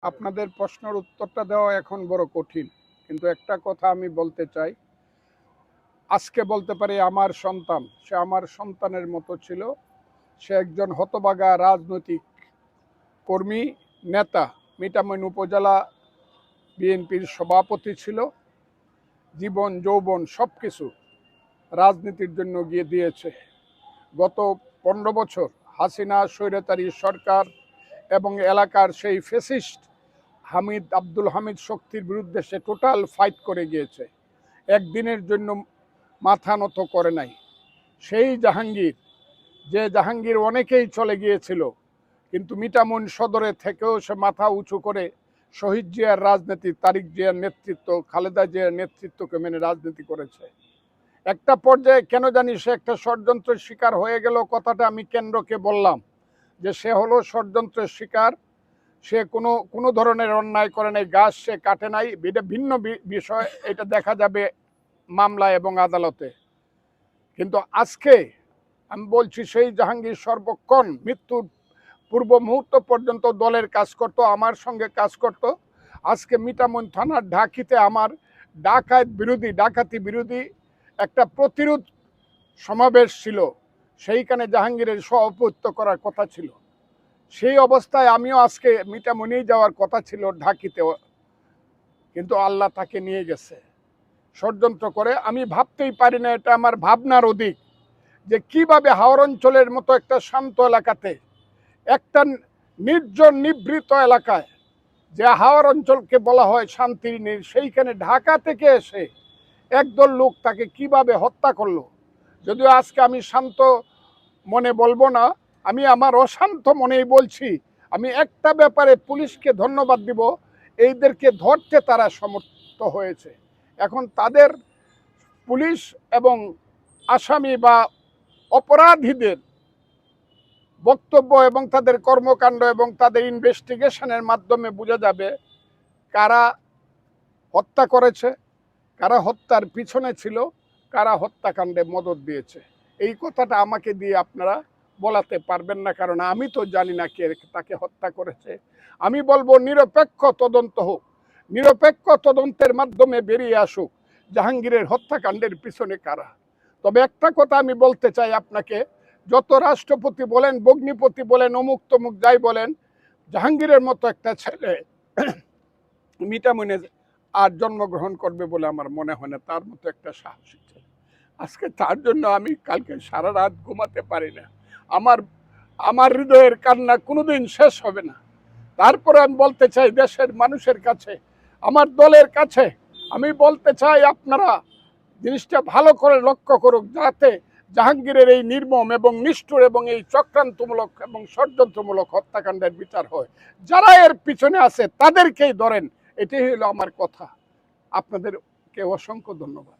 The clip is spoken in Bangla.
আপনাদের প্রশ্নের উত্তরটা দেওয়া এখন বড় কঠিন, কিন্তু একটা কথা আমি বলতে চাই। আজকে বলতে পারি আমার সন্তান, সে আমার সন্তানের মতো ছিল। সে একজন হতভাগা রাজনৈতিক কর্মী, নেতা। মিঠামইন উপজেলা বিএনপির সভাপতি ছিল। জীবন যৌবন সব কিছু রাজনীতির জন্য গিয়ে দিয়েছে। গত 15 বছর হাসিনা স্বৈরাচারী সরকার এবং এলাকার সেই ফ্যাসিস্ট আব্দুল হামিদ শক্তির বিরুদ্ধে সে টোটাল ফাইট করে গিয়েছে। একদিনের জন্য মাথা নত করে নাই। সেই জাহাঙ্গীর, যে জাহাঙ্গীর অনেকেই চলে গিয়েছিল, কিন্তু মিঠামইন সদরে থেকেও সে মাথা উঁচু করে শহীদ জিয়ার রাজনীতি, তারিক জিয়ার নেতৃত্ব, খালেদা জিয়ার নেতৃত্বকে মেনে রাজনীতি করেছে। একটা পর্যায়ে কেন জানি সে একটা ষড়যন্ত্রের শিকার হয়ে গেল। কথাটা আমি কেন্দ্রকে বললাম যে সে হলো ষড়যন্ত্রের শিকার। সে কোনো ধরনের অন্যায় করে নাই, গাছ সে কাটে নাই, এটা ভিন্ন বিষয়, এটা দেখা যাবে মামলা এবং আদালতে। কিন্তু আজকে আমি বলছি, সেই জাহাঙ্গীর সর্বক্ষণ মৃত্যুর পূর্ব মুহূর্ত পর্যন্ত দলের কাজ করত, আমার সঙ্গে কাজ করত। আজকে মিঠামইন থানার ঢাকিতে আমার ডাকাতি বিরোধী একটা প্রতিরোধ সমাবেশ ছিল। সেইখানে জাহাঙ্গীরের সভাপতিত্ব করার কথা ছিল। সেই অবস্থায় আমিও আজকে মিঠামইনেই যাওয়ার কথা ছিল, ঢাকিতে, কিন্তু আল্লাহ তাকে নিয়ে গেছে ষড়যন্ত্র করে। আমি ভাবতেই পারি না, এটা আমার ভাবনার অধিক, যে কিভাবে হাওর অঞ্চলের মতো একটা শান্ত এলাকাতে, একটা নির্জন নিভৃত এলাকায়, যে হাওর অঞ্চলকে বলা হয় শান্তির নীড়, সেইখানে ঢাকা থেকে এসে একদল লোক তাকে কিভাবে হত্যা করলো। যদিও আজকে আমি শান্ত মনে বলবো না, আমি আমার অশান্ত মনেই বলছি। আমি একটা ব্যাপারে পুলিশকে ধন্যবাদ দিব, এইদেরকে ধরতে তারা সমর্থ হয়েছে। এখন তাদের পুলিশ এবং আসামি বা অপরাধীদের বক্তব্য এবং তাদের কর্মকাণ্ড এবং তাদের ইনভেস্টিগেশনের মাধ্যমে বোঝা যাবে কারা হত্যা করেছে, কারা হত্যার পিছনে ছিল, কারা হত্যাকাণ্ডে মদত দিয়েছে। এই কথাটা আমাকে দিয়ে আপনারা বলাতে পারবেন না, কারণ আমি তো জানি না কে তাকে হত্যা করেছে। আমি বলবো নিরপেক্ষ তদন্ত হোক, নিরপেক্ষ তদন্তের মাধ্যমে বেরিয়ে আসুক জাহাঙ্গীরের হত্যাকাণ্ডের পিছনে কারা। তবে একটা কথা আমি বলতে চাই আপনাকে, যত রাষ্ট্রপতি বলেন, ভগ্নিপতি বলেন, অমুক তমুক যাই বলেন, জাহাঙ্গীরের মতো একটা ছেলে মিঠামইনে আর জন্মগ্রহণ করবে বলে আমার মনে হয় না। তার মতো একটা সাহসী ছেলে। আজকে তার জন্য আমি কালকে সারা রাত ঘুমাতে পারি না। আমার হৃদয়ের কান্না কোনোদিন শেষ হবে না। তারপরে আমি বলতে চাই দেশের মানুষের কাছে, আমার দলের কাছে আমি বলতে চাই, আপনারা জিনিসটা ভালো করে লক্ষ্য করুক, যাতে জাহাঙ্গীরের এই নির্মম এবং নিষ্ঠুর এবং এই চক্রান্তমূলক এবং ষড়যন্ত্রমূলক হত্যাকাণ্ডের বিচার হয়। যারা এর পিছনে আছে তাদেরকেই ধরেন, এটাই হলো আমার কথা। আপনাদেরকে অসংখ্য ধন্যবাদ।